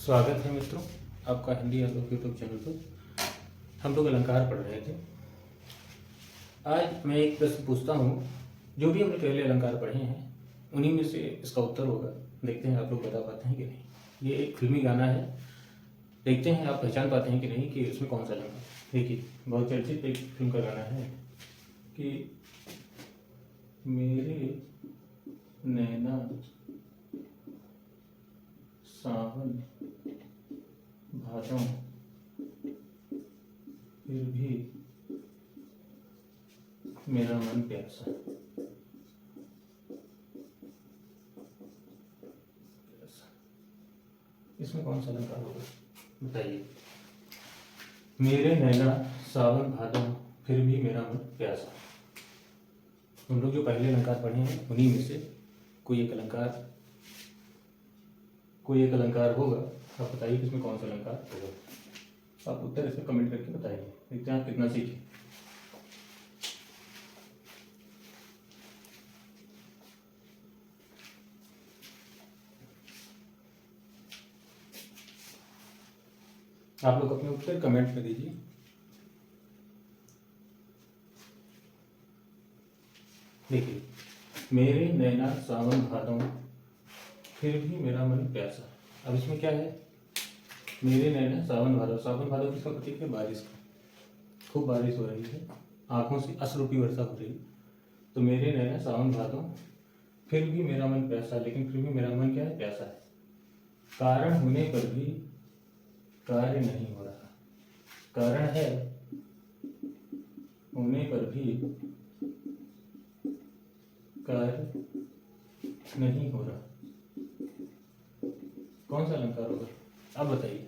स्वागत है मित्रों, आपका हिंदी आलोक यूट्यूब चैनल पर। हम लोग अलंकार पढ़ रहे थे। आज मैं एक प्रश्न पूछता हूँ, जो भी हमने पहले अलंकार पढ़े हैं उन्हीं में से इसका उत्तर होगा। देखते हैं आप लोग बता पाते हैं कि नहीं। ये एक फिल्मी गाना है, देखते हैं आप पहचान पाते हैं कि नहीं कि उसमें कौन सा अलंकार। देखिए, बहुत चर्चित एक फिल्म का गाना है कि मेरे नैना सावन भादों फिर भी मेरा मन प्यासा। इसमें कौन सा अलंकार होगा बताइए। मेरे नैना सावन भादों फिर भी मेरा मन प्यासा। हम लोग जो पहले अलंकार पढ़े हैं उन्हीं में से कोई एक अलंकार होगा। आप बताइए कि इसमें कौन सा अलंकार होगा। आप उत्तर इसमें कमेंट करके बताइए, देखते हैं आप कितना सीखे। आप लोग अपने उत्तर कमेंट में दीजिए। देखिए, मेरे नैना सावन भादों फिर भी मेरा मन प्यासा। अब इसमें क्या है, मेरे नैना सावन भादों। सावन भादों किसका प्रतीक है? बारिश का। खूब बारिश हो रही है, आंखों से अश्रुपी वर्षा हो रही है। तो मेरे नैना सावन भादों फिर भी मेरा मन प्यासा, लेकिन फिर भी मेरा मन क्या है? प्यासा है। कारण होने पर भी कार्य नहीं हो रहा। कारण है होने पर भी कार्य नहीं हो रहा। कौन सा अलंकार होगा आप बताइए।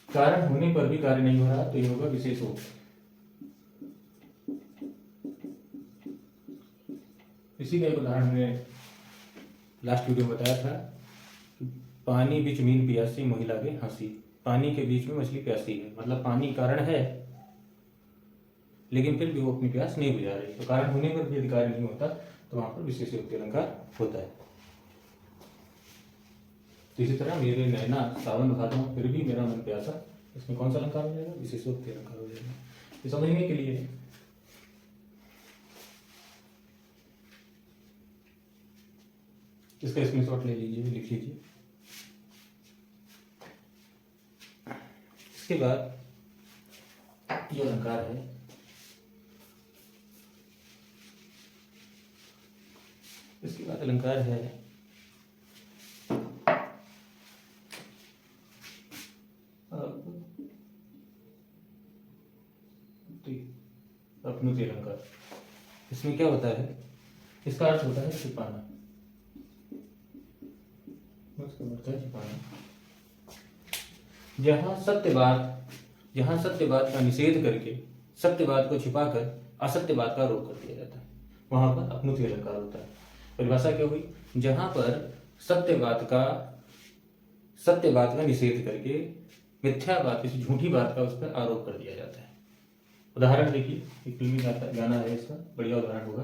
कारण होने पर भी कार्य नहीं हो रहा तो ये होगा विशेषोक्त। इसी का एक उदाहरण हमने लास्ट वीडियो में बताया था कि पानी बीच मीन प्यासी महिला के हंसी। पानी के बीच में मछली प्यासी है, मतलब पानी कारण है लेकिन फिर भी वो अपनी प्यास नहीं बुझा रही। तो कारण होने पर भी यदि कार्य नहीं होता तो वहां पर विशेषोक्ति अलंकार होता है। तो इसी तरह मेरे नैना सावन भादों फिर भी मेरा मन प्यासा, इसमें कौन सा अलंकार हो जाएगा? विशेषोक्ति अलंकार हो जाएगा। ये समझने के लिए इसका स्क्रीनशॉट ले लीजिए, लिख लीजिए। इसके बाद ये अलंकार है, इसके बाद अलंकार है अपनुति अलंकार। इसमें क्या होता है? इसका अर्थ होता है छिपाना। उसका अर्थ है छिपाना। जहां सत्य बात का निषेध करके सत्य बात को छिपाकर असत्य बात का आरोप कर दिया जाता है, वहां पर अपनुति अलंकार होता है। परिभाषा क्या हुई? जहां पर सत्य बात का निषेध करके मिथ्या बात, किसी झूठी बात का उस पर आरोप कर दिया जाता है। उदाहरण देखिए, एक फिल्मी गाना है, इसका बढ़िया उदाहरण होगा।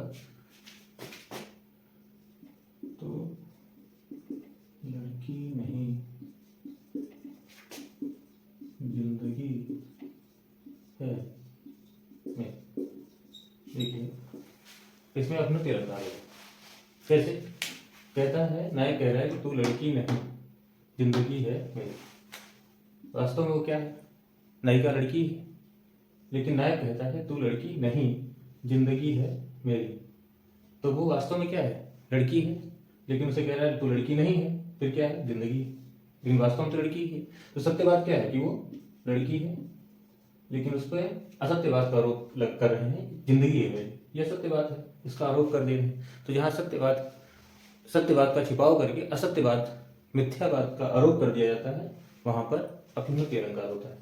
तो लड़की नहीं जिंदगी है मैं। देखिए, इसमें अपनुति अलंकार है। कैसे? कहता है, नायक कह रहा है कि तू लड़की नहीं जिंदगी है मेरी। वास्तव में वो क्या है? नायिका लड़की है, लेकिन नायक कहता है तू लड़की नहीं जिंदगी है मेरी। तो वो वास्तव में क्या है? लड़की है, लेकिन उसे कह रहा है तू लड़की नहीं है, फिर क्या है? जिंदगी है, लेकिन वास्तव में तो लड़की है। तो सत्य बात क्या है कि वो लड़की है, लेकिन उस पर असत्य बात का आरोप कर रहे हैं, जिंदगी है मेरी। यह सत्य बात है, इसका आरोप कर दे रहे हैं। तो जहां सत्य बात का छिपाव करके असत्य बात, मिथ्या बात का आरोप कर दिया जाता है, वहां पर अपनुति अलंकार होता है।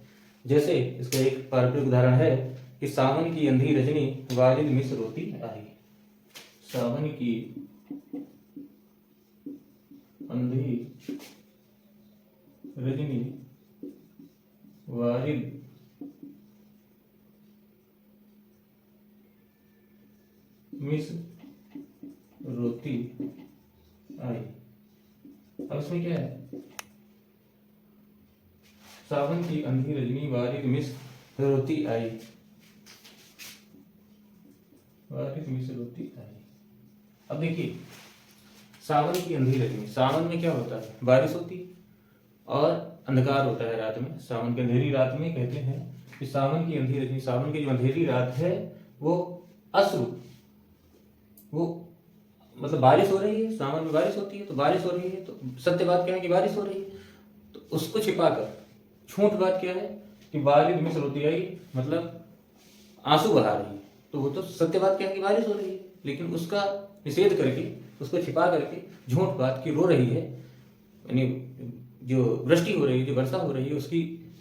जैसे इसका एक पारंपरिक उदाहरण है कि सावन की अंधी रजनी वाजिद मिस रोती आई। सावन की अंधी रजनी वाजिद मिस रोती आई। अब इसमें क्या है, सावन की अंधी रजनी बारिश मिस रोती आई, बारिश मिस रोती आई। अब देखिए, सावन की अंधी रजनी, सावन में क्या होता है, बारिश होती है और अंधकार होता है रात में। सावन की अंधेरी रात में कहते हैं कि सावन की अंधी रजनी, सावन की जो अंधेरी रात है वो अश्रु, वो मतलब बारिश हो रही है, सावन में बारिश होती है, तो बारिश हो रही है तो सत्य बात क्या है कि बारिश हो रही है, तो उसको छिपाकर झूठ बात क्या है कि बारिश मिस रोती आई, मतलब आंसू बहा रही है, तो वो तो सत्य बात क्या है कि बारिश हो रही है, लेकिन उसका निषेध करके, उसको छिपा करके झूठ बात की रो रही है, यानी जो वृष्टि हो रही है, जो वर्षा हो रही है,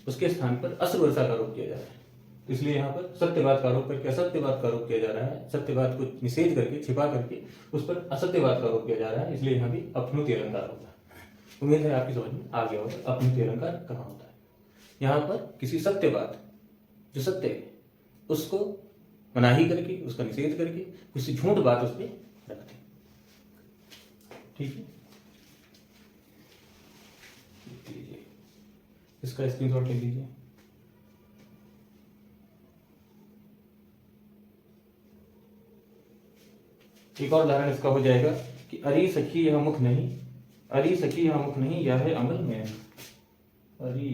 उसके स्थान पर अश्रु वर्षा का आरोप किया जा रहा है। तो इसलिए यहाँ पर सत्य बात का आरोप करके असत्य बात का आरोप किया जा रहा है, सत्य बात को निषेध करके छिपा करके उस पर असत्य बात का आरोप किया जा रहा है, इसलिए यहाँ भी अपनुति अलंकार होता है। उम्मीद है आपकी समझ में आ गया होगा अपनुति अलंकार कहाँ होता है। यहाँ पर किसी सत्य बात, जो सत्य है उसको मनाही करके, उसका निषेध करके किसी झूठ बात उस पर रख दे। ठीक है, इसका स्क्रीनशॉट ले लीजिए। एक और उदाहरण इसका हो जाएगा कि अरे सखी यह मुख नहीं, अरे सखी यह मुख नहीं, यह है अमल में। अरे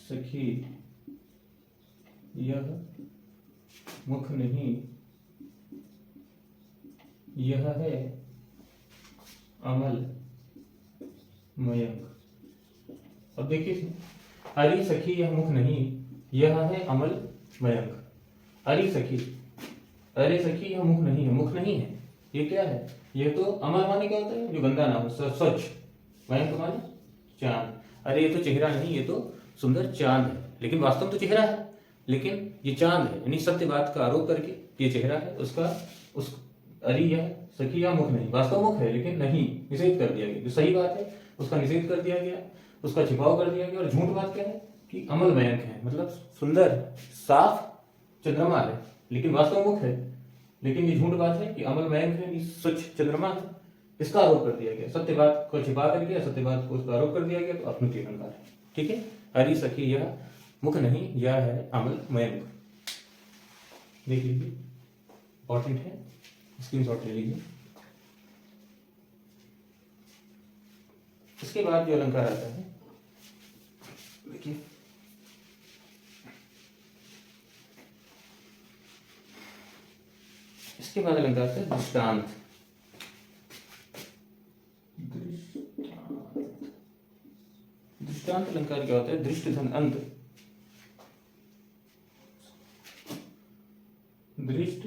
सखी यह मुख नहीं, यह है अमल मयंक। अब देखिए इसमें, अरे सखी यह मुख नहीं, यह है अमल मयंक। अरे सखी, अरे सखी यह मुख नहीं है, मुख नहीं है, ये क्या है, ये तो अमल माने क्या होता है, जो गंदा ना हो, स्वच्छ। मयंक माने चांद। अरे ये तो चेहरा नहीं, ये तो सुंदर चांद है, लेकिन वास्तव में तो चेहरा है, लेकिन ये चांद है, यानी सत्य बात का आरोप करके ये चेहरा है उसका, उस अरे यह सखी यह मुख नहीं, वास्तव मुख है लेकिन नहीं, निषेध कर दिया गया। जो सही बात है उसका निषेध कर दिया गया, उसका छिपाव कर दिया गया। और झूठ बात क्या है कि अमल मयंक है, मतलब सुंदर साफ चंद्रमा है, लेकिन वास्तव मुख है। लेकिन ये झूठ बात है कि अमल मयंक है, स्वच्छ चंद्रमा है, इसका आरोप कर दिया गया। सत्य बात को छिपा करके असत्य बात को उसका आरोप कर दिया गया, तो अपनुति अलंकार है। ठीक है, हरी सखी यह मुख नहीं, यह है अमल मयंक। देख लीजिए, इंपॉर्टेंट है, स्क्रीनशॉट ले लीजिए। इसके बाद जो अलंकार आता है, देखिए इसके बाद अलंकार है दृष्टांत। दृष्टांत अलंकार क्या होता है, दृष्ट धन अंत, दृष्ट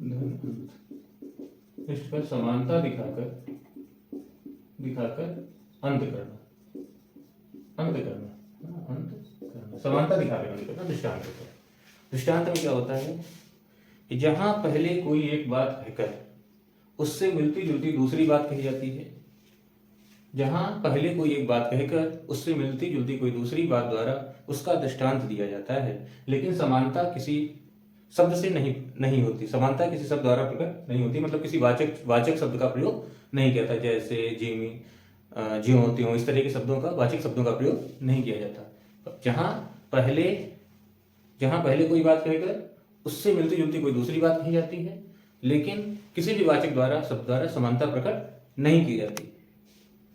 धन अंत, दृष्ट पर समानता दिखाकर अंत करना, अंत करना, अंत करना, समानता दिखाकर अंत करना दृष्टांत होता है। दृष्टांत में क्या होता है कि जहां पहले कोई एक बात कहकर उससे मिलती जुलती दूसरी बात कही जाती है, जहां पहले कोई एक बात कहकर उससे मिलती जुलती कोई दूसरी बात द्वारा उसका दृष्टांत दिया जाता है, लेकिन समानता किसी शब्द से नहीं होती, समानता किसी शब्द द्वारा प्रकट नहीं होती, मतलब किसी वाचक शब्द का प्रयोग नहीं किया जाता, जैसे जिमी, ज्यों त्यों, इस तरह के शब्दों का, वाचक शब्दों का प्रयोग नहीं किया जाता। जहां पहले कोई बात कहकर उससे मिलती जुलती कोई दूसरी बात कही जाती है, लेकिन किसी भी वाचक द्वारा शब्द द्वारा समानता प्रकट नहीं की जाती,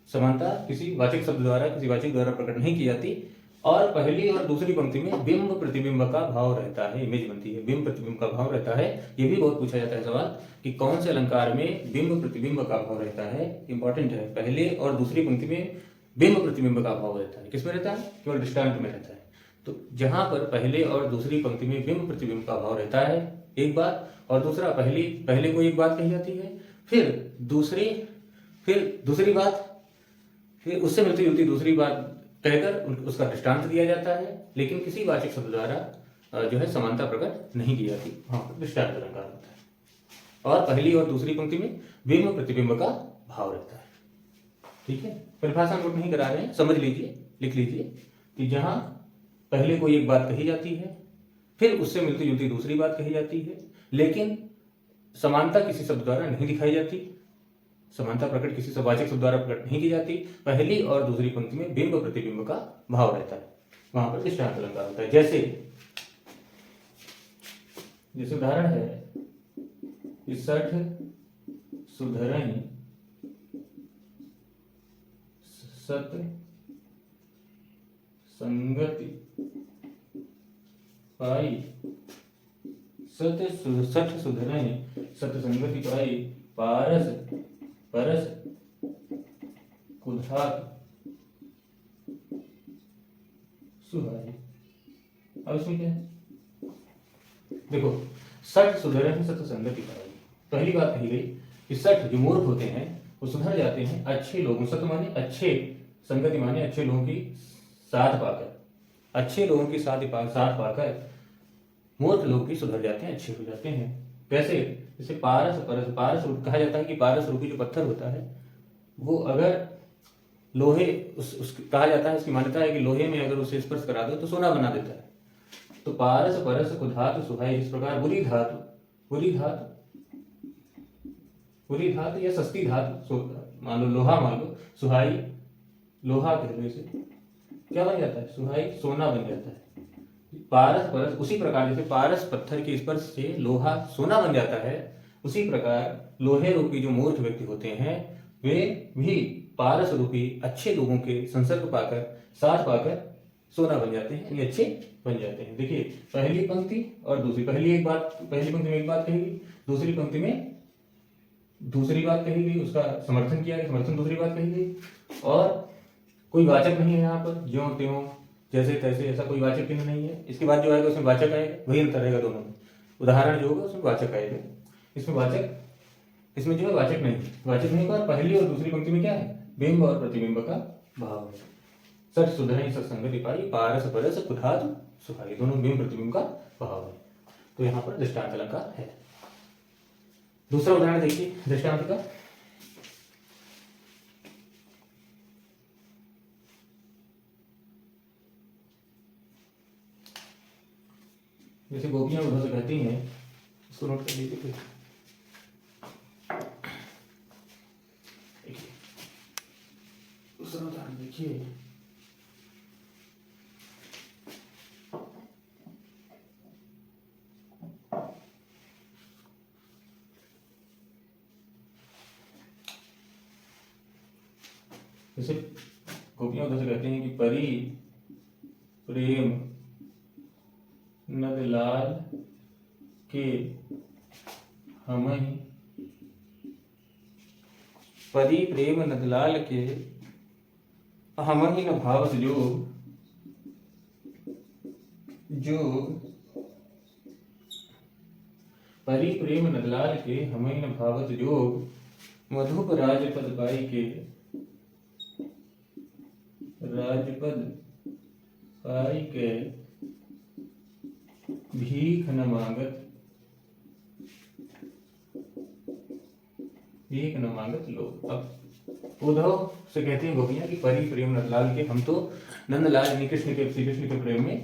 समानता किसी वाचक शब्द द्वारा, किसी वाचक द्वारा प्रकट नहीं की जाती। और पहली और दूसरी पंक्ति में बिंब प्रतिबिंब का भाव रहता है, इमेज बनती है, बिंब प्रतिबिंब का भाव रहता है। ये भी बहुत पूछा जाता है सवाल कि कौन से अलंकार में बिंब प्रतिबिंब का भाव रहता है, इंपॉर्टेंट है। पहले और दूसरी पंक्ति में बिंब प्रतिबिंब का भाव रहता है, किसमें रहता है, केवल दृष्टांत में रहता है। तो जहां पर पहले और दूसरी पंक्ति में बिंब प्रतिबिंब का भाव रहता है एक बात, और दूसरा पहले कोई एक बात कही जाती है, फिर दूसरी बात, फिर उससे मिलती जुलती दूसरी बात कहकर उसका दृष्टांत दिया जाता है, लेकिन किसी वाचक शब्द द्वारा जो है समानता प्रकट नहीं की जाती, वहां पर दृष्टांत अलंकार होता है। और पहली और दूसरी पंक्ति में बिंब प्रतिबिंब का भाव रहता है। ठीक है, परिभाषा नोट नहीं करा रहे हैं, समझ लीजिए, लिख लीजिए कि जहां पहले कोई एक बात कही जाती है, फिर उससे मिलती जुलती दूसरी बात कही जाती है, लेकिन समानता किसी शब्द द्वारा नहीं दिखाई जाती, समानता प्रकट किसी वाचक शब्द द्वारा प्रकट नहीं की जाती। पहली और दूसरी पंक्ति में बिंब प्रतिबिंब का भाव रहता है, वहां पर दृष्टांत अलंकार होता है। जैसे उदाहरण है, सठ सुधरहि सत संगति पाई, सठ सुधरहि सत संगति पाई, पारस परस कुधात सुहाई। अब इसमें क्या है, देखो, सठ सुधरहि सत संगति पाई, पहली बात कही गई कि सठ जो मूर्ख होते हैं वो सुधर जाते हैं अच्छे लोगों, सत माने अच्छे, संगति माने अच्छे लोगों की साथ पाकर, अच्छे लोगों की साथ पाकर मूर्ख लोग भी सुधर जाते हैं, अच्छे हो जाते हैं। कैसे, जैसे पारस परस, पारस कहा जाता है कि पारस रूपी जो पत्थर होता है वो अगर लोहे कहा जाता है, उसकी मान्यता है कि लोहे में अगर उसे स्पर्श करा दो तो सोना बना देता है। तो पारस परस कुधातु सुहाई, इस प्रकार बुरी धातु या सस्ती धातु, मान लो लोहा, मान लो सुहाई, लोहा कह लो इसे, क्या बन जाता है, सुहाई सोना बन जाता है। पारस परस, उसी प्रकार जैसे पारस पत्थर के स्पर्श से लोहा सोना बन जाता है, उसी प्रकार लोहे रूपी जो मूर्ख व्यक्ति होते हैं वे भी पारस रूपी अच्छे लोगों के संसर्ग पाकर, साथ पाकर सोना बन जाते हैं, यानी अच्छे बन जाते हैं। देखिए, पहली पंक्ति और दूसरी, पहली पंक्ति में एक बात कही गई, दूसरी पंक्ति में दूसरी बात कही गई, उसका समर्थन किया गया, समर्थन दूसरी बात कही गई, और कोई वाचक नहीं है यहाँ पर, ज्यों त्यों जैसे तैसे, ऐसा कोई वाचक चिन्ह नहीं है। इसके बाद जो आएगा उसमें वाचक आएगा, वही अंतर रहेगा दोनों में, उदाहरण जो होगा उसमें वाचक आएगा, इसमें जो है वाचक नहीं होगा। पहली और दूसरी पंक्ति में क्या है, बिंब और प्रतिबिंब का भाव है। सठ सुधरहि सत संगति पाई, पारस परस कुधातु सुहाई, दोनों बिंब प्रतिबिंब का भाव है। तो यहाँ पर दृष्टांत अलंकार है। दूसरा उदाहरण देखिए दृष्टांत का, जैसे गोपियां उद्धव से कहती हैं, इसको नोट कर लीजिए। दूसरा उदाहरण देखिए, जैसे गोपियां उद्धव से कहते हैं कि परी प्रेम नंदलाल के हमहि, परी प्रेम नंदलाल के हमहि न भावत जोग, परी प्रेम नंदलाल के हमहि न भावत जोग, मधुप राजपद पाई के, राजपद पाई के भीख न मांगत लोग। अब उद्धव से कहते हैं गोपियां कि परी प्रेम नंदलाल के, हम तो नंदलाल यानी श्री कृष्ण के प्रेम में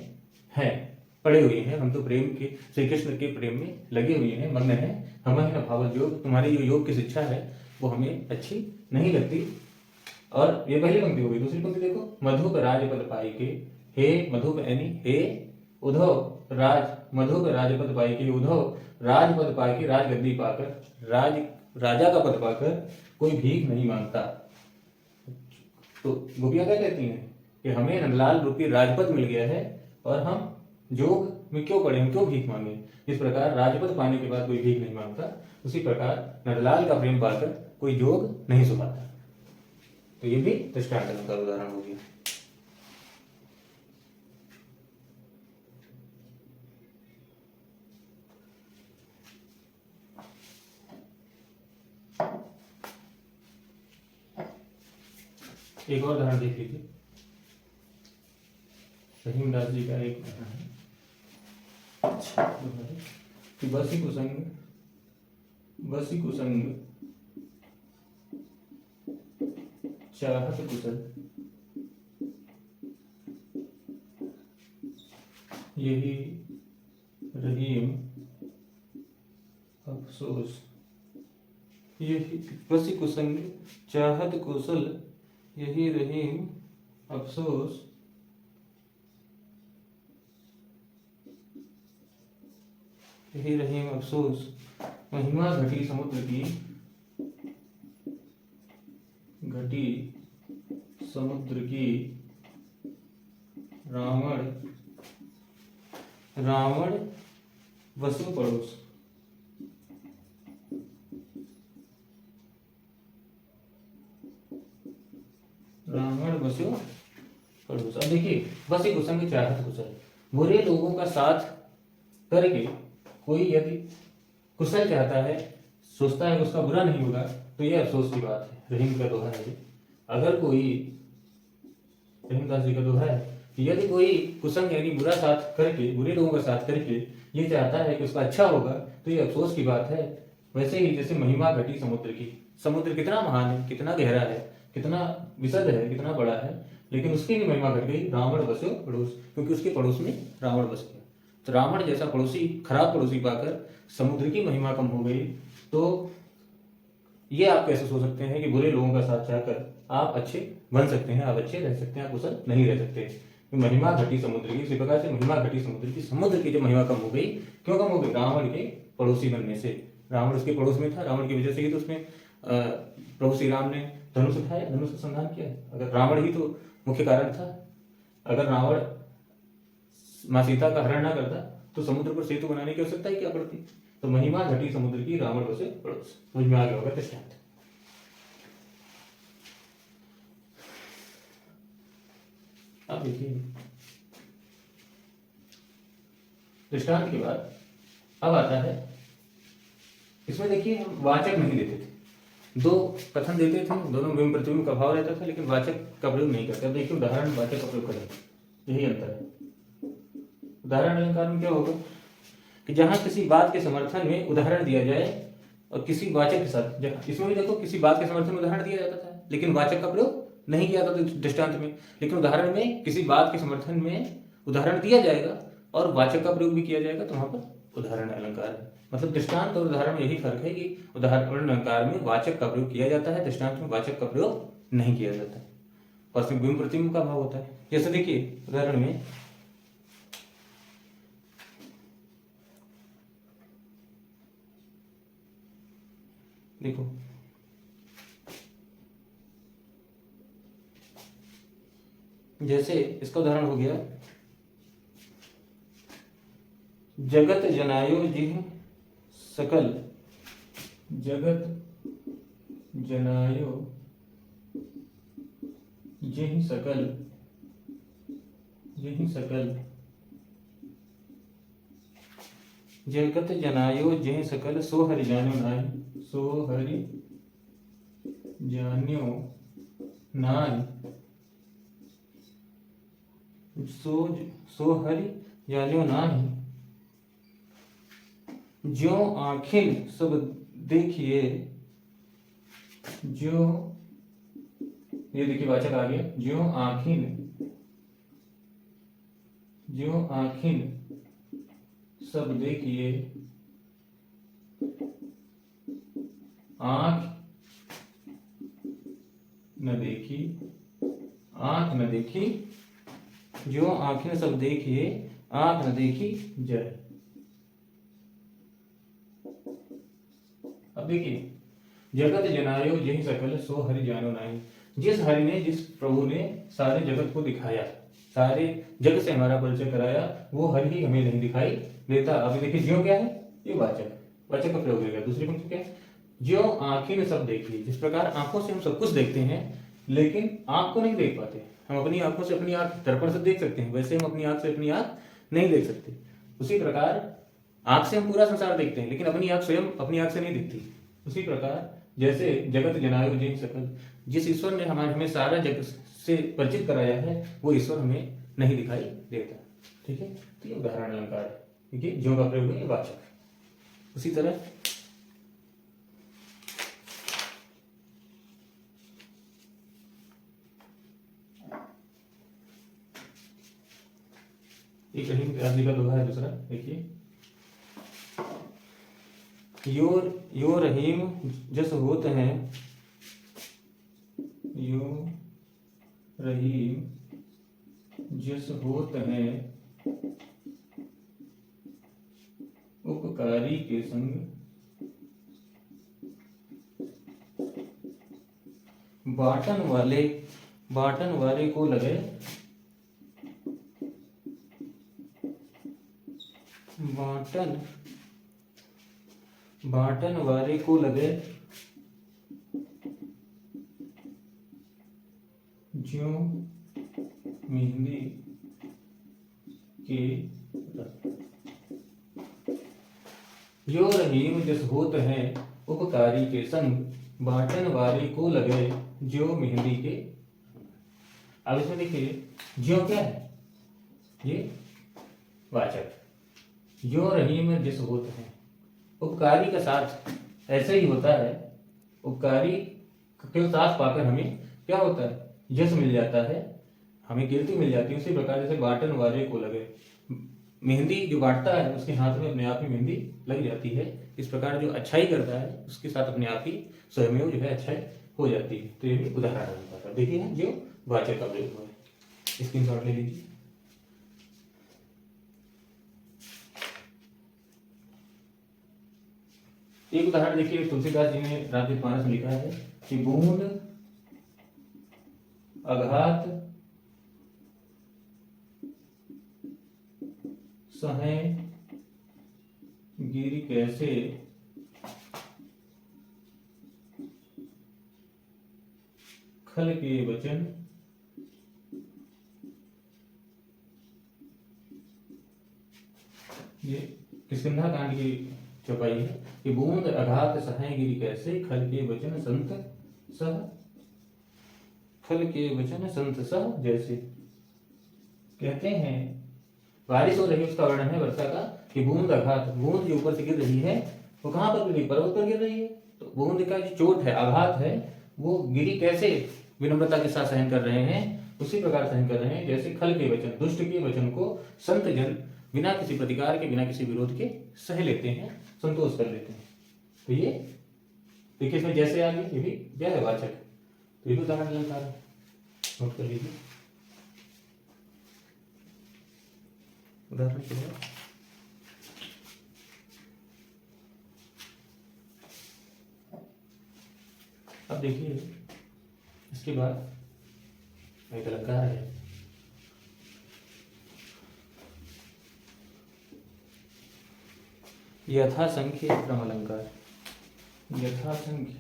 हैं, पड़े हुए हैं, हम तो प्रेम के, श्री कृष्ण के प्रेम में लगे हुए हैं, मग्न हैं। हमें न भावत योग, तुम्हारी जो योग की शिक्षा है वो हमें अच्छी नहीं लगती। और ये पहली पंक्ति हो गई। दूसरी पंक्ति देखो, मधुप राजपद पाई के, हे मधुप यानी हे उद्धव, मधुप राजपद पाई के, उद्धव राजपद पाई के, राजगद्दी पाकर, राजा का पद पाकर कोई भीख नहीं मांगता। तो गोपियां क्या कहती हैं कि हमें नंदलाल रूपी राजपद मिल गया है और हम जोग में क्यों पड़े, हम क्यों भीख मांगे। इस प्रकार राजपद पाने के बाद कोई भीख नहीं मांगता, उसी प्रकार नंदलाल का प्रेम पाकर कोई जोग नहीं सुखाता। तो ये भी दृष्टांत अलंकार उदाहरण हो गया। एक और उदाहरण देख लीजिए, रहीमदास जी का एक उदाहरण है। कि बसी कुसंग चाहत कुशल, यही रहीम अफसोस, यही बसी कुसंग चाहत कुशल, यही रहीम अफसोस, यही रहीम अफसोस, महिमा घटी समुद्र की, घटी समुद्र की, रावण रावण वसु पड़ोस, रावण वसु पड़ोस। अब देखिए, बसी कुसंग चाहत कुशल, बुरे लोगों का साथ करके कोई यदि कुशल चाहता है, सोचता है उसका बुरा नहीं होगा, तो यह अफसोस की बात है। रहीम का दोहा है। अगर कोई, रहीमदास जी का दोहा है कि यदि कोई कुसंग यानी बुरा साथ करके, बुरे लोगों का साथ करके ये चाहता है कि उसका अच्छा होगा, तो ये अफसोस की बात है। वैसे ही जैसे महिमा घटी समुद्र की, समुद्र कितना महान है, कितना गहरा है, कितना विशद है, कितना बड़ा है, लेकिन उसकी भी महिमा घट गई, रावण बसो पड़ोस, क्योंकि उसके पड़ोस में रावण बस गया। तो रावण जैसा पड़ोसी, खराब पड़ोसी पाकर समुद्र की महिमा कम हो गई। तो ये आप कैसे सोच सकते हैं कि बुरे लोगों का साथ चाहकर आप अच्छे बन सकते हैं, आप अच्छे रह सकते हैं, आप कुशल नहीं रह सकते। तो महिमा घटी समुद्र की, इसी प्रकार से महिमा घटी समुद्र की, समुद्र की जो महिमा कम हो गई, क्यों कम हो गई? रावण के पड़ोसी बनने से। रावण उसके पड़ोस में था, रावण की वजह से ही तो उसने प्रभु श्री राम ने धनुष उठाया, धनुष का संधान किया। अगर रावण ही तो मुख्य कारण था, अगर रावण माँ सीता का हरण ना करता तो समुद्र पर सेतु बनाने की आवश्यकता ही क्या पड़ती? तो महिमा घटी समुद्र की, रावण बसे पड़ोस। समझ में आ गया होगा दृष्टांत। अब देखिए दृष्टांत के बाद अब आता है, इसमें देखिए हम वाचक नहीं देते थे, दो कथन देते थे, दोनों में प्रतिबिंब का भाव रहता था, लेकिन वाचक का प्रयोग नहीं करते। अब देखिए उदाहरण वाचक का प्रयोग करें, यही अंतर है। उदाहरण अलंकार में क्या होगा कि जहां किसी बात के समर्थन में उदाहरण दिया जाए और किसी वाचक के साथ, इसमें भी देखो किसी बात के समर्थन में उदाहरण दिया जाता था, लेकिन वाचक का प्रयोग नहीं किया जाता दृष्टांत में। लेकिन उदाहरण में किसी बात के समर्थन में उदाहरण दिया जाएगा और वाचक का प्रयोग भी किया जाएगा, तो वहां पर उदाहरण अलंकार है। मतलब दृष्टांत और उदाहरण में यही फर्क है कि उदाहरण अलंकार में वाचक का प्रयोग किया जाता है, दृष्टांत में वाचक का प्रयोग नहीं किया जाता है, और उसमें बिंब प्रतिबिंब का भाव होता है। जैसे देखिए उदाहरण में देखो, जैसे इसका उदाहरण हो गया, जगत जनायो जिह सकल, जगत जनायो जिह सकल, जिह सकल, जगत जनायो जिह सकल, सो हरि जान्यो नाहि, सो हरि जान्यो नाहि, सो हरि जान्यो नाहि, ज्यों आँखिन सब देखिए, ज्यों, ये देखिए वाचक आ गया, ज्यों आँखिन, ज्यों आँखिन सब देखिए, आँख न देखी, आँख न देखी, ज्यों आँखें सब देखिए, आँख न देखी जय। अब देखिए, जगत जनायो जिहि सकल, सो हरि जानो नाहि। जिस हरि ने, जिस प्रभु ने सारे जगत को दिखाया, सारे जग से हमारा परिचय कराया, वो हरि ही हमें नहीं दिखाई देता। अभी देखिए ज्यों क्या है, ये वाचक, वाचक का प्रयोग हो गया। दूसरी पंक्ति क्या है, ज्यों आंखें में सब देखिए। जिस प्रकार आंखों से हम सब कुछ देखते हैं, लेकिन आंख को नहीं देख पाते, हम अपनी आंखों से अपनी आंख दर्पण से देख सकते हैं, वैसे हम अपनी आंख से अपनी आंख नहीं देख सकते। उसी प्रकार आंख से हम पूरा संसार देखते हैं, लेकिन अपनी आंख स्वयं अपनी आंख से नहीं दिखती। उसी प्रकार जैसे जगत जनायो जिहि सकल, जिस ईश्वर ने हमें सारा जगत से परिचित कराया है, वो ईश्वर हमें नहीं दिखाई देता। ठीक है, तो ये उदाहरण अलंकार है, ठीक है, ज्यों का प्रयोग है वाचक। उसी तरह एक रहीम आदि का दोहा है दूसरा, देखिए, यो रहीम जस होत हैं, यो रहीम जस होत हैं, उपकारी के संग बाटन वाले को लगे, बाटन वाले को लगे, ज्यों मेहंदी के रंग। यो रहीम जस होत है, उपकारी के संग बाटन वाले को लगे, ज्यों मेहंदी के। अब इसमें देखिए ज्यों क्या है, ये वाचक। यो रहीम जिस होत है, उपकारी का साथ ऐसे ही होता है, उपकारी के साथ पाकर हमें क्या होता है, यश मिल जाता है, हमें कीर्ति मिल जाती है। उसी प्रकार जैसे बाटन वाले को लगे, मेहंदी जो बांटता है उसके हाथ में अपने आप ही मेहंदी लग जाती है। इस प्रकार जो अच्छाई करता है उसके साथ अपने आप ही स्वयं जो है अच्छाई हो जाती है। तो ये भी उदाहरण है, देखिए जो वाचक का प्रयोग हुआ है। स्क्रीनशॉट ले लीजिए। एक उदाहरण देखिए, तुलसीदास जी ने रामचरितमानस में लिखा है कि बूंद अघात सहे गिरि कैसे, खल के वचन ये किष्किंधा कांड की चौपाई है कि बूंद अघात सहाय गिरि कैसे, खल के वचन संत सह, खल के वचन संत सह जैसे। कहते हैं बारिश हो रही, उसका वर्णन है वर्षा का कि बूंद अघात, बूंद जो ऊपर से गिर रही है वो कहां पर गिर रही है, पर्वत पर गिर रही है। तो बूंद का जो चोट है, आघात है, वो गिरी कैसे विनम्रता के साथ सहन कर रहे हैं, उसी प्रकार सहन कर रहे हैं जैसे खल के वचन, दुष्ट के वचन को संत जन बिना किसी प्रतिकार के, बिना किसी विरोध के सह लेते हैं, संतोष कर लेते हैं। तो ये देखिए इसमें जैसे आगे ये भी क्या है, वाचक। तो ये भी उदाहरण अलंकार है, नोट कर लीजिए। उदाहरण के बाद अब देखिए इसके बाद एक अलंकार है, यथासंख्य क्रम अलंकार। यथासंख्य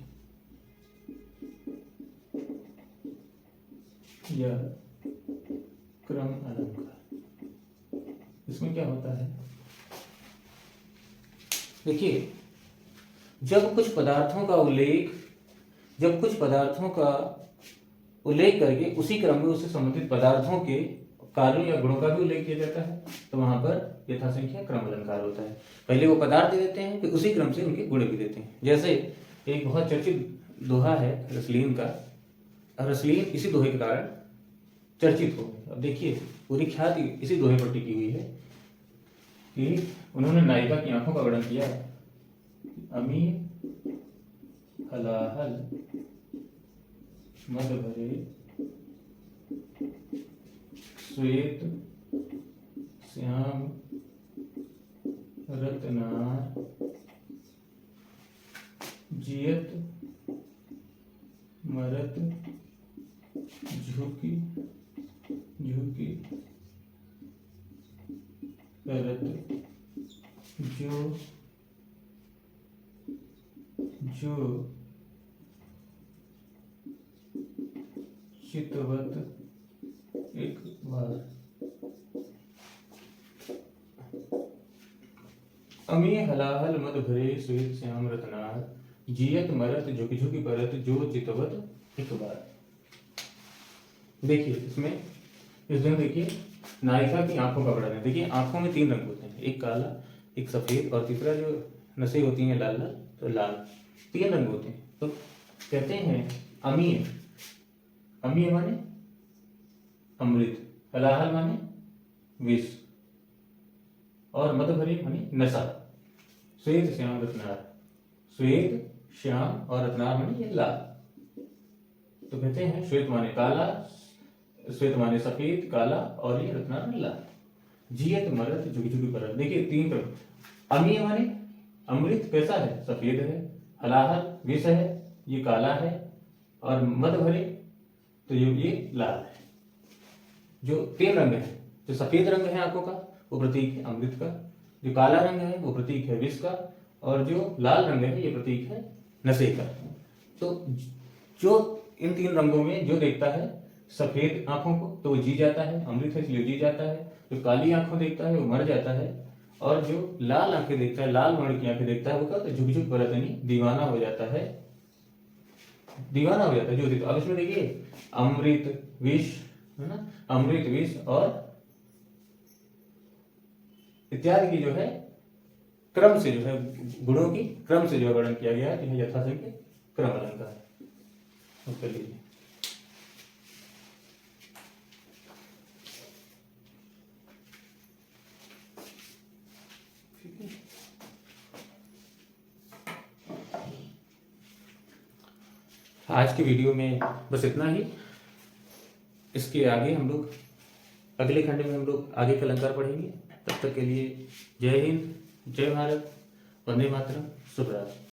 या क्रम अलंकार, इसमें क्या होता है, देखिए जब कुछ पदार्थों का उल्लेख करके उसी क्रम में उससे संबंधित पदार्थों के कार्यों या गुणों का भी उल्लेख किया जाता है, तो वहां पर यथासंख्या क्रम अलंकार होता है। पहले वो पदार्थ दे देते हैं, फिर उसी क्रम से उनके गुण भी देते हैं। जैसे एक बहुत चर्चित दोहा है रसलीन का, रसलीन इसी दोहे के कारण चर्चित हो गई। अब देखिए पूरी ख्याति इसी दोहे पर टिकी हुई है कि उन्होंने नायिका की आंखों का वर्णन किया, अमी हलाहल मद भरे श्वेत श्याम रत्नार, जियत मरत झुकी झुकी करत, जो चितवत एक बार। अमी हलाहल मद भरे श्वेत श्याम रत्नार, जियत मरत झुकी झुकी परत, जो चितवत एक बार। देखिए इसमें देखिए नायिका की आंखों का वर्णन है। देखिए आंखों में 3 रंग होते हैं, एक काला, एक सफेद और तीसरा जो नसें होती हैं लाल लाल, तो लाल, 3 रंग होते हैं। तो कहते हैं अमीय, अमीय माने अमृत, हलाहल माने विष, और मद भरी माने नशा, श्वेत श्याम रत्नार श्वेत, श्याम और रत्नार माने ये लाल। तो कहते हैं श्वेत माने काला, श्वेत माने सफेद, काला और ये रत्नार माने लाल। जियत मरत जुग जुग परत। देखिए 3 प्रकार। अमीय माने अमृत कैसा है? सफेद है। हलाहल विष है, ये काला है। और मद भरे तो ये लाल है। जो 3 रंग है, जो सफेद रंग है आंखों का वो प्रतीक है अमृत का, जो काला रंग है वो प्रतीक है विष का, और जो लाल रंग है ये प्रतीक है नशे का। तो जो इन 3 रंगों में जो देखता है सफेद आंखों को तो वो जी जाता है, अमृत है इसलिए जी जाता है। जो काली आंखों देखता है वो मर जाता है, और जो लाल आंखें देखता है, लाल वर्ण की आंखें देखता है वो क्या होता है? झुक झुक परत यानी दीवाना हो जाता है, दीवाना हो जाता है। जो अब इसमें देखिए अमृत विष है ना, अमृत विष और इत्यादि की जो है क्रम से जो है गुणों की क्रम से जो है वर्णन किया गया है, जिन्हें यथासंख्य क्रम अलंकार है। कर लीजिए। आज की वीडियो में बस इतना ही। इसके आगे हम लोग अगले खंड में हम लोग आगे का अलंकार पढ़ेंगे। तब तक के लिए जय हिंद, जय भारत, वंदे मातरम, शुभ रात्रि।